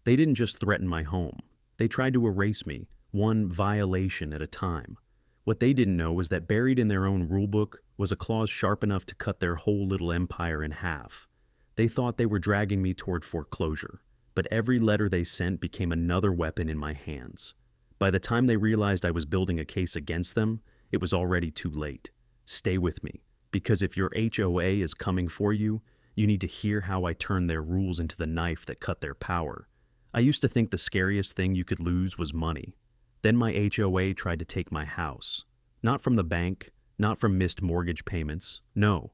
They didn't just threaten my home. They tried to erase me, one violation at a time. What they didn't know was that buried in their own rulebook was a clause sharp enough to cut their whole little empire in half. They thought they were dragging me toward foreclosure, but every letter they sent became another weapon in my hands. By the time they realized I was building a case against them, it was already too late. Stay with me, because if your HOA is coming for you, you need to hear how I turned their rules into the knife that cut their power. I used to think the scariest thing you could lose was money. Then my HOA tried to take my house. Not from the bank, not from missed mortgage payments, no.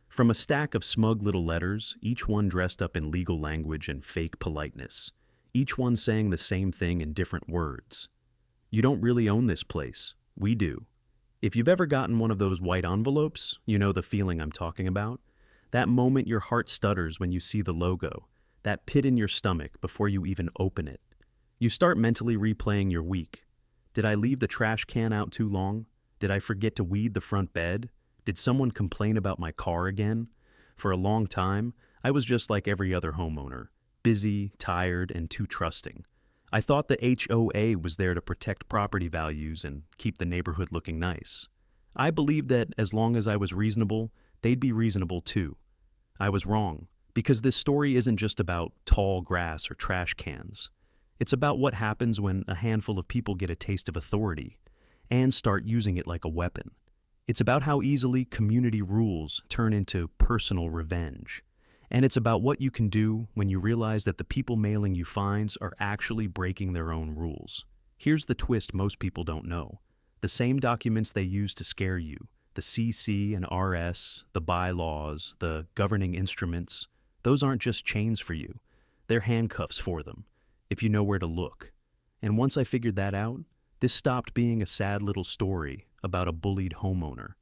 From a stack of smug little letters, each one dressed up in legal language and fake politeness. Each one saying the same thing in different words. You don't really own this place. We do. If you've ever gotten one of those white envelopes, you know the feeling I'm talking about. That moment your heart stutters when you see the logo. That pit in your stomach before you even open it. You start mentally replaying your week. Did I leave the trash can out too long? Did I forget to weed the front bed? Did someone complain about my car again? For a long time, I was just like every other homeowner, busy, tired, and too trusting. I thought the HOA was there to protect property values and keep the neighborhood looking nice. I believed that as long as I was reasonable, they'd be reasonable too. I was wrong, because this story isn't just about tall grass or trash cans. It's about what happens when a handful of people get a taste of authority and start using it like a weapon. It's about how easily community rules turn into personal revenge. And it's about what you can do when you realize that the people mailing you fines are actually breaking their own rules. Here's the twist most people don't know. The same documents they use to scare you, the CC&Rs, the bylaws, the governing instruments, those aren't just chains for you. They're handcuffs for them, if you know where to look. And once I figured that out, this stopped being a sad little story about a bullied homeowner.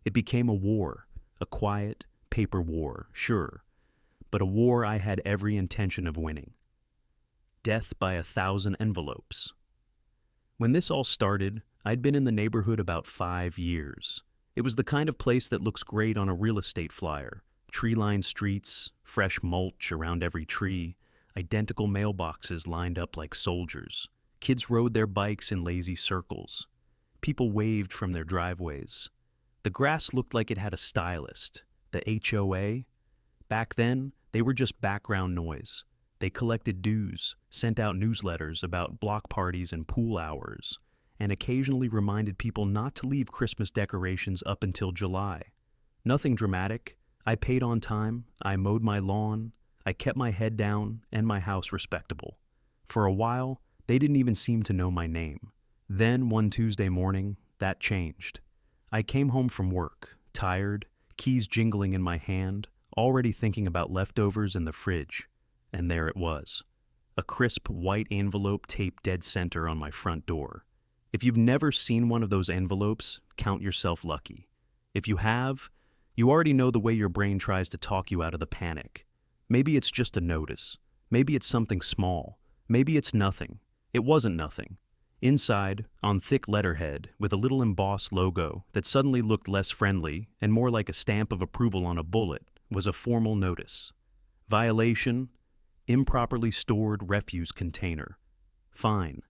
It became a war, a quiet, paper war, sure, but a war I had every intention of winning. Death by 1,000 envelopes. When this all started, I'd been in the neighborhood about 5 years. It was the kind of place that looks great on a real estate flyer. Tree-lined streets, fresh mulch around every tree, identical mailboxes lined up like soldiers. Kids rode their bikes in lazy circles. People waved from their driveways. The grass looked like it had a stylist. The HOA? Back then, they were just background noise. They collected dues, sent out newsletters about block parties and pool hours, and occasionally reminded people not to leave Christmas decorations up until July. Nothing dramatic. I paid on time, I mowed my lawn, I kept my head down, and my house respectable. For a while, they didn't even seem to know my name. Then, one Tuesday morning, that changed. I came home from work, tired, keys jingling in my hand, already thinking about leftovers in the fridge. And there it was. A crisp white envelope taped dead center on my front door. If you've never seen one of those envelopes, count yourself lucky. If you have, you already know the way your brain tries to talk you out of the panic. Maybe it's just a notice. Maybe it's something small. Maybe it's nothing. It wasn't nothing. Inside, on thick letterhead, with a little embossed logo that suddenly looked less friendly and more like a stamp of approval on a bullet, was a formal notice. Violation, improperly stored refuse container. Fine,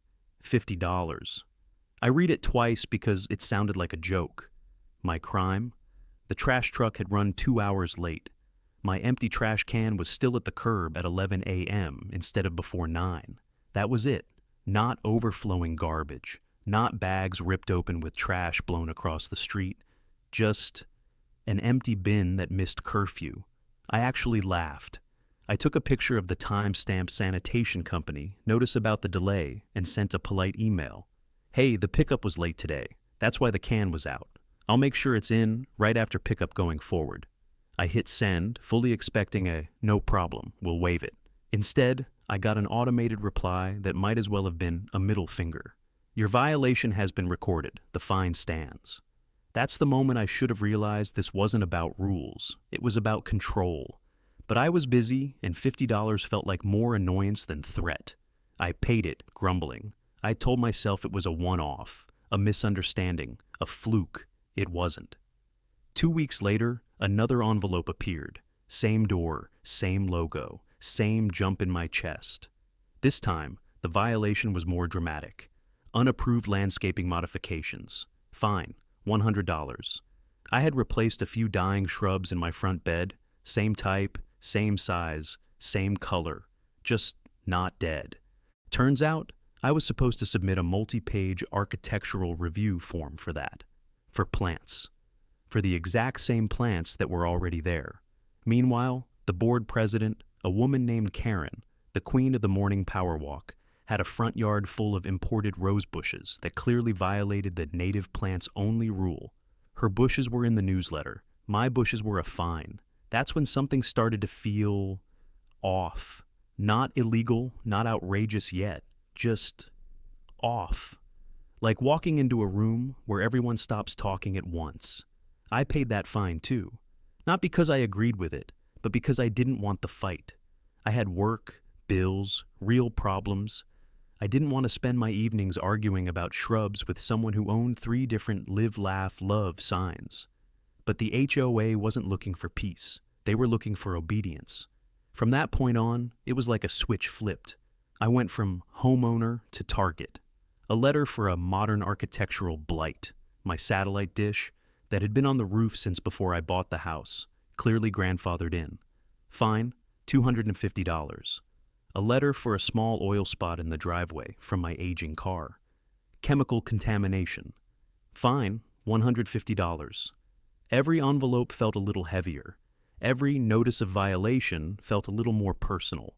$50. I read it twice because it sounded like a joke. My crime? The trash truck had run 2 hours late. My empty trash can was still at the curb at 11 a.m. instead of before 9. That was it. Not overflowing garbage. Not bags ripped open with trash blown across the street. Just an empty bin that missed curfew. I actually laughed. I took a picture of the time-stamped sanitation company, notice about the delay, and sent a polite email. Hey, the pickup was late today. That's why the can was out. I'll make sure it's in right after pickup going forward. I hit send, fully expecting a no problem, we'll waive it. Instead, I got an automated reply that might as well have been a middle finger. Your violation has been recorded. The fine stands. That's the moment I should have realized this wasn't about rules. It was about control. But I was busy, and $50 felt like more annoyance than threat. I paid it, grumbling. I told myself it was a one-off, a misunderstanding, a fluke. It wasn't. 2 weeks later, another envelope appeared. Same door, same logo, same jump in my chest. This time, the violation was more dramatic. Unapproved landscaping modifications. Fine, $100. I had replaced a few dying shrubs in my front bed, same type, same size, same color, just not dead. Turns out, I was supposed to submit a multi-page architectural review form for that. For plants. For the exact same plants that were already there. Meanwhile, the board president, a woman named Karen, the queen of the morning power walk, had a front yard full of imported rose bushes that clearly violated the native plants only rule. Her bushes were in the newsletter. My bushes were a fine. That's when something started to feel off. Not illegal, not outrageous yet, just off. Like walking into a room where everyone stops talking at once. I paid that fine too. Not because I agreed with it, but because I didn't want the fight. I had work, bills, real problems. I didn't want to spend my evenings arguing about shrubs with someone who owned 3 different live, laugh, love signs. But the HOA wasn't looking for peace. They were looking for obedience. From that point on, it was like a switch flipped. I went from homeowner to target. A letter for a modern architectural blight, my satellite dish, that had been on the roof since before I bought the house, clearly grandfathered in. Fine, $250. A letter for a small oil spot in the driveway from my aging car. Chemical contamination. Fine, $150. Every envelope felt a little heavier. Every notice of violation felt a little more personal.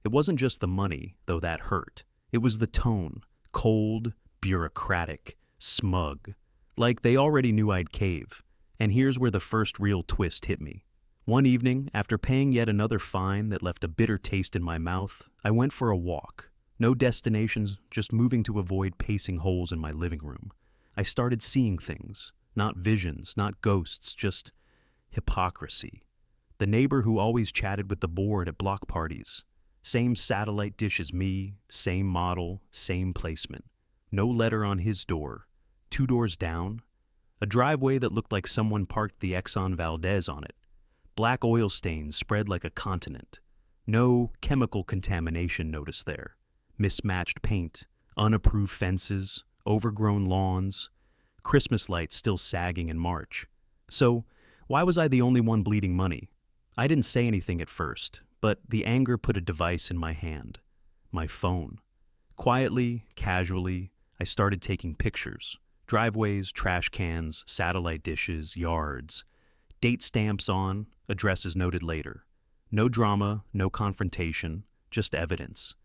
It wasn't just the money, though that hurt. It was the tone, cold, bureaucratic, smug. Like they already knew I'd cave. And here's where the first real twist hit me. One evening, after paying yet another fine that left a bitter taste in my mouth, I went for a walk. No destinations, just moving to avoid pacing holes in my living room. I started seeing things. Not visions, not ghosts, just hypocrisy. The neighbor who always chatted with the board at block parties. Same satellite dish as me, same model, same placement. No letter on his door. 2 doors down. A driveway that looked like someone parked the Exxon Valdez on it. Black oil stains spread like a continent. No chemical contamination notice there. Mismatched paint, unapproved fences, overgrown lawns, Christmas lights still sagging in March. So, why was I the only one bleeding money? I didn't say anything at first, but the anger put a device in my hand. My phone. Quietly, casually, I started taking pictures. Driveways, trash cans, satellite dishes, yards. Date stamps on, addresses noted later. No drama, no confrontation, just evidence.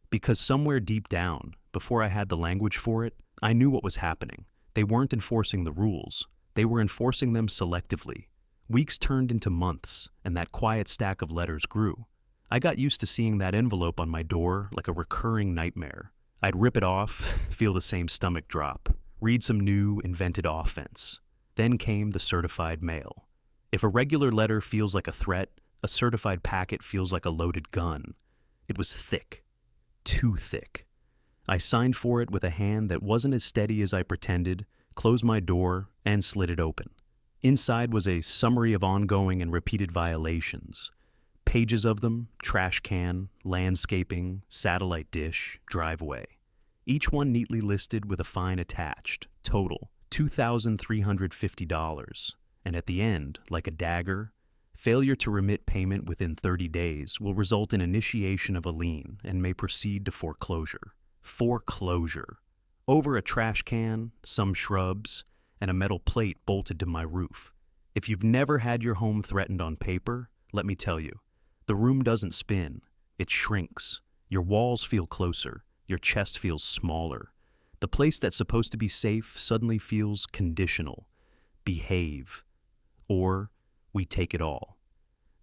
Because somewhere deep down, before I had the language for it, I knew what was happening. They weren't enforcing the rules. They were enforcing them selectively. Weeks turned into months, and that quiet stack of letters grew. I got used to seeing that envelope on my door like a recurring nightmare. I'd rip it off, feel the same stomach drop, read some new, invented offense. Then came the certified mail. If a regular letter feels like a threat, a certified packet feels like a loaded gun. It was thick. Too thick. I signed for it with a hand that wasn't as steady as I pretended, closed my door, and slid it open. Inside was a summary of ongoing and repeated violations. Pages of them, trash can, landscaping, satellite dish, driveway. Each one neatly listed with a fine attached. Total, $2,350. And at the end, like a dagger, failure to remit payment within 30 days will result in initiation of a lien and may proceed to foreclosure. Foreclosure. Over a trash can, some shrubs, and a metal plate bolted to my roof. If you've never had your home threatened on paper, let me tell you, the room doesn't spin, it shrinks. Your walls feel closer, your chest feels smaller. The place that's supposed to be safe suddenly feels conditional. Behave. Or we take it all.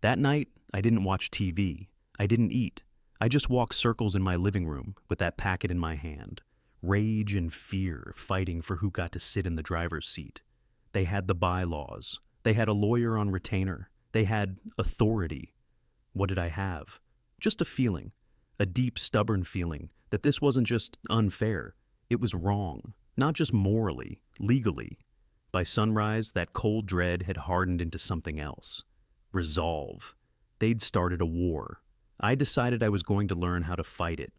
That night, I didn't watch TV. I didn't eat. I just walked circles in my living room with that packet in my hand. Rage and fear fighting for who got to sit in the driver's seat. They had the bylaws. They had a lawyer on retainer. They had authority. What did I have? Just a feeling. A deep, stubborn feeling that this wasn't just unfair. It was wrong. Not just morally, legally. By sunrise, that cold dread had hardened into something else. Resolve. They'd started a war. I decided I was going to learn how to fight it.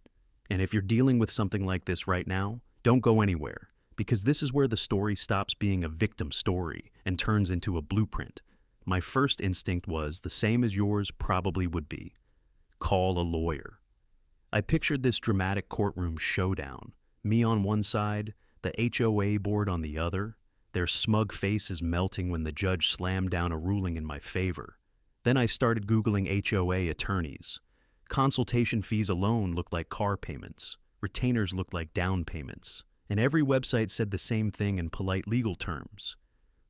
And if you're dealing with something like this right now, don't go anywhere, because this is where the story stops being a victim story and turns into a blueprint. My first instinct was the same as yours probably would be: call a lawyer. I pictured this dramatic courtroom showdown, me on one side, the HOA board on the other, their smug faces melting when the judge slammed down a ruling in my favor. Then I started Googling HOA attorneys. Consultation fees alone looked like car payments, retainers looked like down payments, and every website said the same thing in polite legal terms: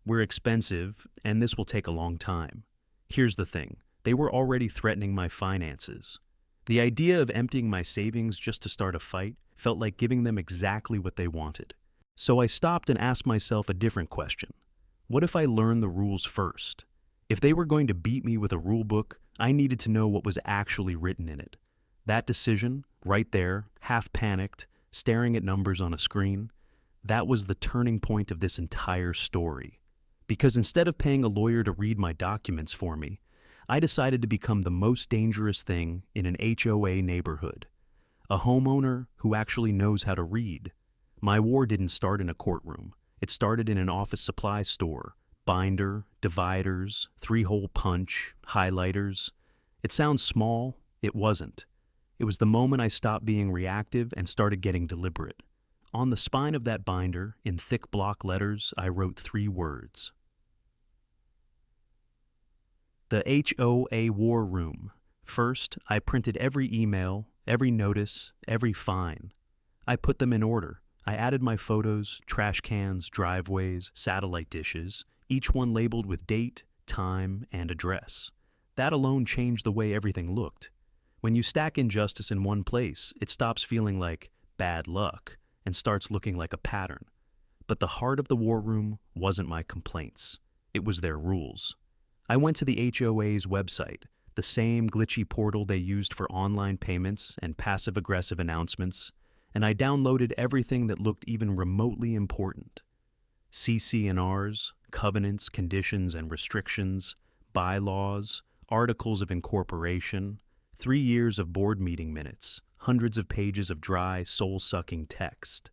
we're expensive, and this will take a long time. Here's the thing: they were already threatening my finances. The idea of emptying my savings just to start a fight felt like giving them exactly what they wanted. So I stopped and asked myself a different question. What if I learned the rules first? If they were going to beat me with a rule book, I needed to know what was actually written in it. That decision, right there, half panicked, staring at numbers on a screen, that was the turning point of this entire story. Because instead of paying a lawyer to read my documents for me, I decided to become the most dangerous thing in an HOA neighborhood: a homeowner who actually knows how to read. My war didn't start in a courtroom. It started in an office supply store. Binder, dividers, 3-hole punch, highlighters. It sounds small. It wasn't. It was the moment I stopped being reactive and started getting deliberate. On the spine of that binder, in thick block letters, I wrote 3 words: the HOA War Room. First, I printed every email, every notice, every fine. I put them in order. I added my photos, trash cans, driveways, satellite dishes, each one labeled with date, time, and address. That alone changed the way everything looked. When you stack injustice in one place, it stops feeling like bad luck and starts looking like a pattern. But the heart of the war room wasn't my complaints. It was their rules. I went to the HOA's website, the same glitchy portal they used for online payments and passive-aggressive announcements, and I downloaded everything that looked even remotely important: CC&Rs, covenants, conditions, and restrictions, bylaws, articles of incorporation, 3 years of board meeting minutes, hundreds of pages of dry, soul-sucking text.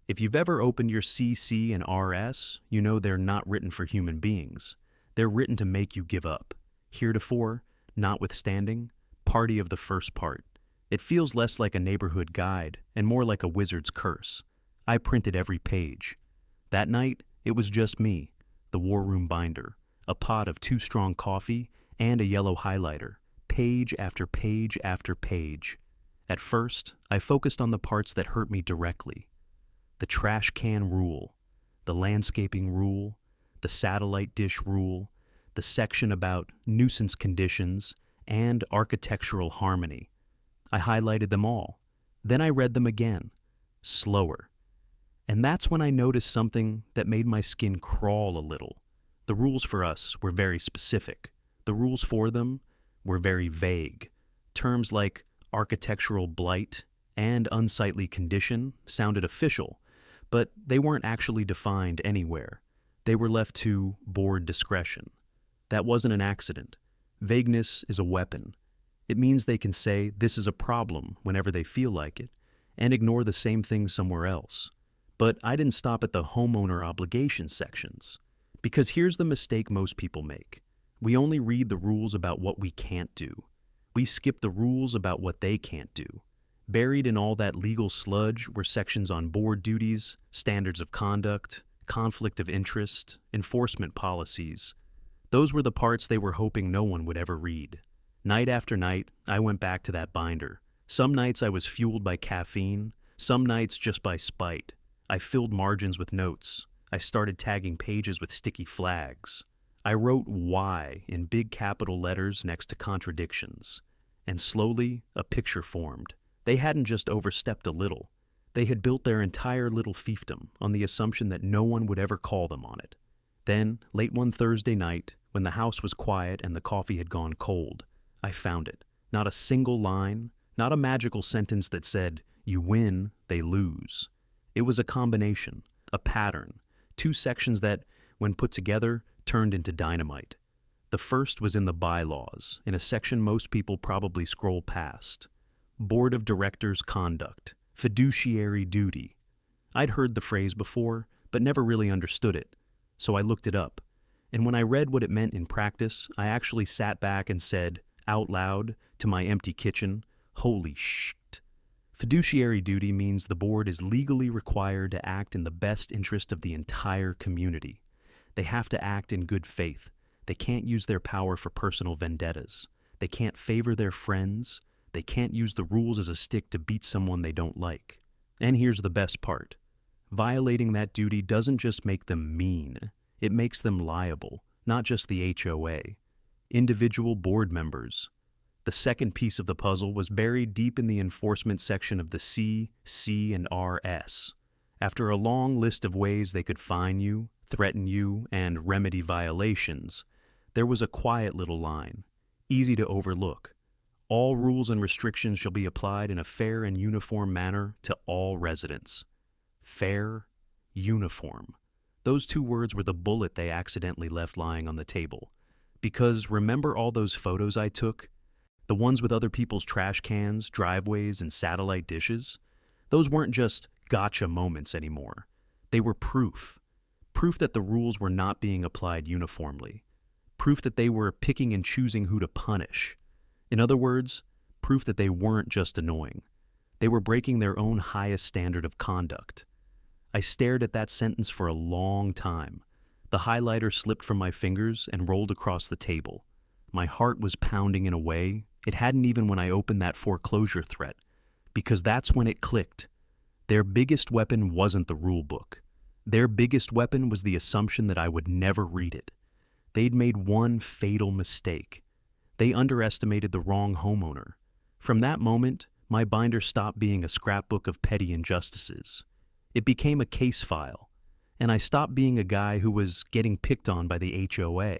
If you've ever opened your CC&Rs, you know they're not written for human beings. They're written to make you give up. Heretofore, notwithstanding, party of the first part. It feels less like a neighborhood guide and more like a wizard's curse. I printed every page. That night, it was just me, the war room binder, a pot of 2 strong coffee, and a yellow highlighter, page after page after page. At first, I focused on the parts that hurt me directly: the trash can rule, the landscaping rule, the satellite dish rule, the section about nuisance conditions, and architectural harmony. I highlighted them all. Then I read them again, slower. And that's when I noticed something that made my skin crawl a little. The rules for us were very specific. The rules for them were very vague. Terms like architectural blight and unsightly condition sounded official, but they weren't actually defined anywhere. They were left to board discretion. That wasn't an accident. Vagueness is a weapon. It means they can say this is a problem whenever they feel like it, and ignore the same thing somewhere else. But I didn't stop at the homeowner obligation sections. Because here's the mistake most people make. We only read the rules about what we can't do. We skip the rules about what they can't do. Buried in all that legal sludge were sections on board duties, standards of conduct, conflict of interest, enforcement policies. Those were the parts they were hoping no one would ever read. Night after night, I went back to that binder. Some nights I was fueled by caffeine, some nights just by spite. I filled margins with notes. I started tagging pages with sticky flags. I wrote "why" in big capital letters next to contradictions. And slowly, a picture formed. They hadn't just overstepped a little. They had built their entire little fiefdom on the assumption that no one would ever call them on it. Then, late one Thursday night, when the house was quiet and the coffee had gone cold, I found it. Not a single line, not a magical sentence that said, "You win, they lose." It was a combination, a pattern, 2 sections that, when put together, turned into dynamite. The first was in the bylaws, in a section most people probably scroll past. Board of Directors conduct, fiduciary duty. I'd heard the phrase before, but never really understood it, so I looked it up. And when I read what it meant in practice, I actually sat back and said, out loud, to my empty kitchen, holy shit. Fiduciary duty means the board is legally required to act in the best interest of the entire community. They have to act in good faith. They can't use their power for personal vendettas. They can't favor their friends. They can't use the rules as a stick to beat someone they don't like. And here's the best part. Violating that duty doesn't just make them mean. It makes them liable, not just the HOA. Individual board members. The second piece of the puzzle was buried deep in the enforcement section of the CC&Rs. After a long list of ways they could fine you, threaten you, and remedy violations, there was a quiet little line, easy to overlook. All rules and restrictions shall be applied in a fair and uniform manner to all residents. Fair, uniform. Those two words were the bullet they accidentally left lying on the table. Because remember all those photos I took? The ones with other people's trash cans, driveways, and satellite dishes? Those weren't just gotcha moments anymore. They were proof. Proof that the rules were not being applied uniformly. Proof that they were picking and choosing who to punish. In other words, proof that they weren't just annoying. They were breaking their own highest standard of conduct. I stared at that sentence for a long time. The highlighter slipped from my fingers and rolled across the table. My heart was pounding in a way it hadn't even when I opened that foreclosure threat, because that's when it clicked. Their biggest weapon wasn't the rulebook. Their biggest weapon was the assumption that I would never read it. They'd made one fatal mistake. They underestimated the wrong homeowner. From that moment, my binder stopped being a scrapbook of petty injustices. It became a case file, and I stopped being a guy who was getting picked on by the HOA.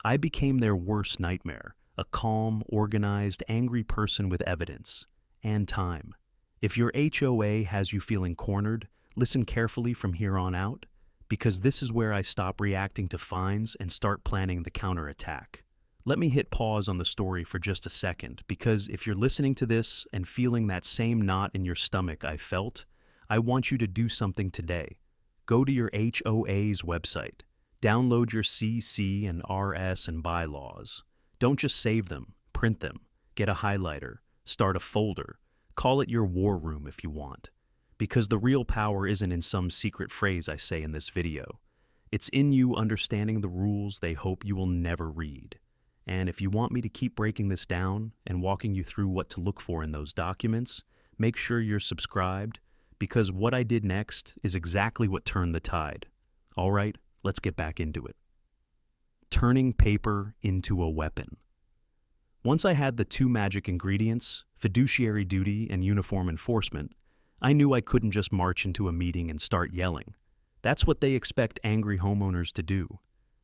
I became their worst nightmare, a calm, organized, angry person with evidence and time. If your HOA has you feeling cornered, listen carefully from here on out, because this is where I stop reacting to fines and start planning the counterattack. Let me hit pause on the story for just a second, because if you're listening to this and feeling that same knot in your stomach I felt, I want you to do something today. Go to your HOA's website. Download your CC&Rs and bylaws. Don't just save them, print them, get a highlighter, start a folder, call it your war room if you want. Because the real power isn't in some secret phrase I say in this video. It's in you understanding the rules they hope you will never read. And if you want me to keep breaking this down and walking you through what to look for in those documents, make sure you're subscribed, because what I did next is exactly what turned the tide. All right, let's get back into it. Turning paper into a weapon. Once I had the two magic ingredients, fiduciary duty and uniform enforcement, I knew I couldn't just march into a meeting and start yelling. That's what they expect angry homeowners to do.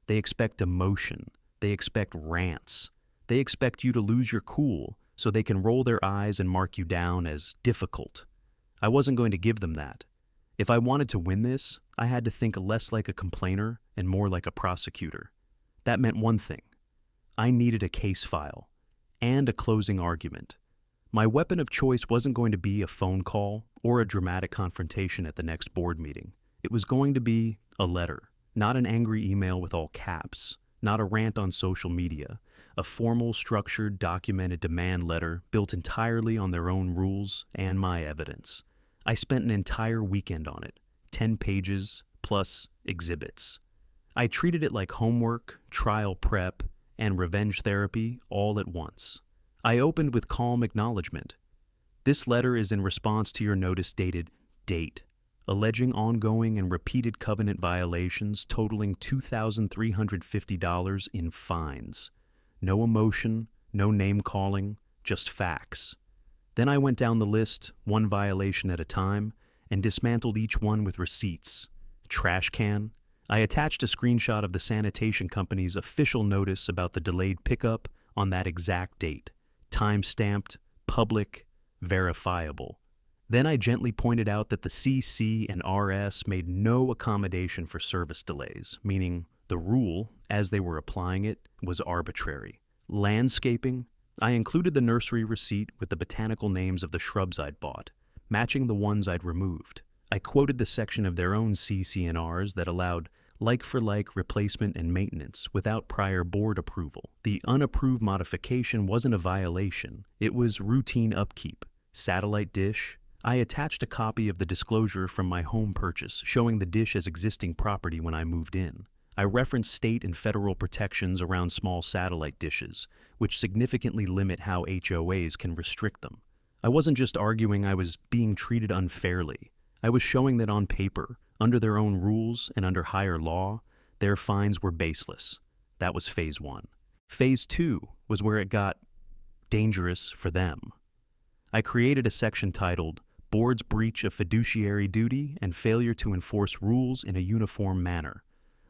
They expect emotion. They expect rants. They expect you to lose your cool so they can roll their eyes and mark you down as difficult. I wasn't going to give them that. If I wanted to win this, I had to think less like a complainer and more like a prosecutor. That meant one thing. I needed a case file and a closing argument. My weapon of choice wasn't going to be a phone call or a dramatic confrontation at the next board meeting. It was going to be a letter, not an angry email with all caps, not a rant on social media, a formal, structured, documented demand letter built entirely on their own rules and my evidence. I spent an entire weekend on it, 10 pages plus exhibits. I treated it like homework, trial prep, and revenge therapy all at once. I opened with calm acknowledgement. This letter is in response to your notice dated date, alleging ongoing and repeated covenant violations totaling $2,350 in fines. No emotion, no name-calling, just facts. Then I went down the list, one violation at a time, and dismantled each one with receipts. Trash can. I attached a screenshot of the sanitation company's official notice about the delayed pickup on that exact date. Time-stamped, public, verifiable. Then I gently pointed out that the CC&Rs made no accommodation for service delays, meaning the rule, as they were applying it, was arbitrary. Landscaping, I included the nursery receipt with the botanical names of the shrubs I'd bought, matching the ones I'd removed. I quoted the section of their own CC&Rs that allowed like-for-like replacement and maintenance without prior board approval. The unapproved modification wasn't a violation, it was routine upkeep. Satellite dish. I attached a copy of the disclosure from my home purchase showing the dish as existing property when I moved in. I referenced state and federal protections around small satellite dishes, which significantly limit how HOAs can restrict them. I wasn't just arguing I was being treated unfairly. I was showing that on paper, under their own rules and under higher law, their fines were baseless. That was phase 1. Phase 2 was where it got dangerous for them. I created a section titled Board's Breach of Fiduciary Duty and Failure to Enforce Rules in a Uniform Manner.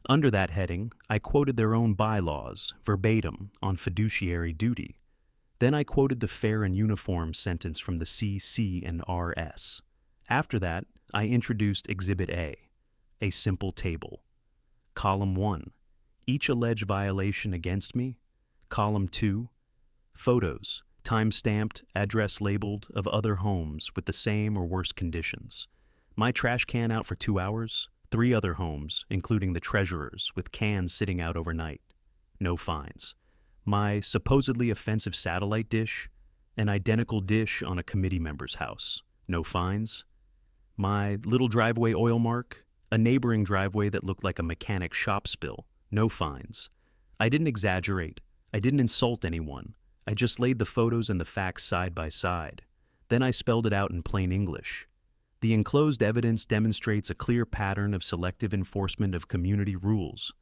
Under that heading, I quoted their own bylaws, verbatim, on fiduciary duty. Then I quoted the fair and uniform sentence from the CC&Rs. After that, I introduced Exhibit A simple table. Column 1, each alleged violation against me. Column 2, photos, time-stamped, address labeled, of other homes with the same or worse conditions. My trash can out for 2 hours. 3 other homes, including the treasurer's, with cans sitting out overnight. No fines. My supposedly offensive satellite dish, an identical dish on a committee member's house. No fines. My little driveway oil mark, a neighboring driveway that looked like a mechanic shop spill. No fines. I didn't exaggerate. I didn't insult anyone. I just laid the photos and the facts side by side. Then I spelled it out in plain English. The enclosed evidence demonstrates a clear pattern of selective enforcement of community rules.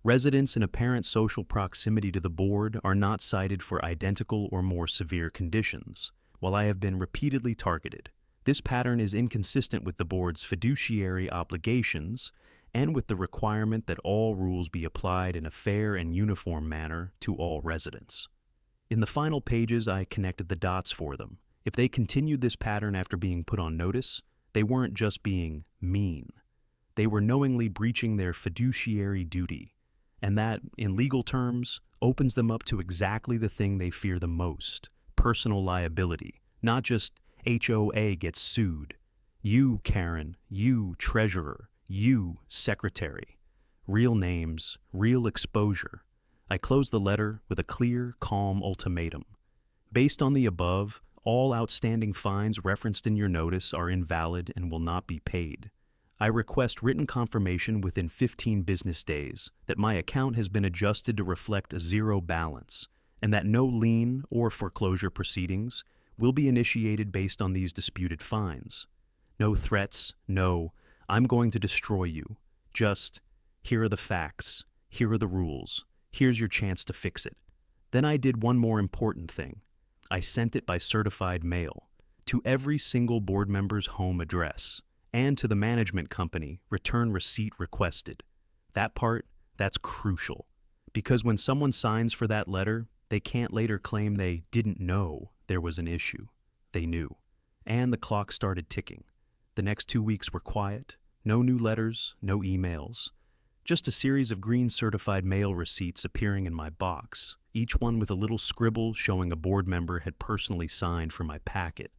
Residents in apparent social proximity to the board are not cited for identical or more severe conditions, while I have been repeatedly targeted. This pattern is inconsistent with the board's fiduciary obligations and with the requirement that all rules be applied in a fair and uniform manner to all residents. In the final pages, I connected the dots for them. If they continued this pattern after being put on notice, they weren't just being mean. They were knowingly breaching their fiduciary duty, and that, in legal terms, opens them up to exactly the thing they fear the most: personal liability. Not just HOA gets sued. You, Karen, you, treasurer, you, secretary. Real names, real exposure. I closed the letter with a clear, calm ultimatum. Based on the above, all outstanding fines referenced in your notice are invalid and will not be paid. I request written confirmation within 15 business days that my account has been adjusted to reflect a zero balance and that no lien or foreclosure proceedings will be initiated based on these disputed fines. No threats, no, I'm going to destroy you. Just, here are the facts, here are the rules, here's your chance to fix it. Then I did one more important thing. I sent it by certified mail to every single board member's home address and to the management company, return receipt requested. That part, that's crucial, because when someone signs for that letter, they can't later claim they didn't know there was an issue. They knew. And the clock started ticking. The next 2 weeks were quiet, no new letters, no emails. Just a series of green certified mail receipts appearing in my box, each one with a little scribble showing a board member had personally signed for my packet.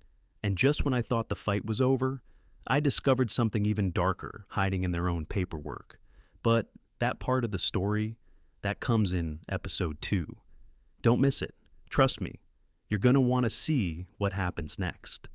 And just when I thought the fight was over, I discovered something even darker hiding in their own paperwork. But that part of the story, that comes in episode 2. Don't miss it. Trust me, you're going to want to see what happens next.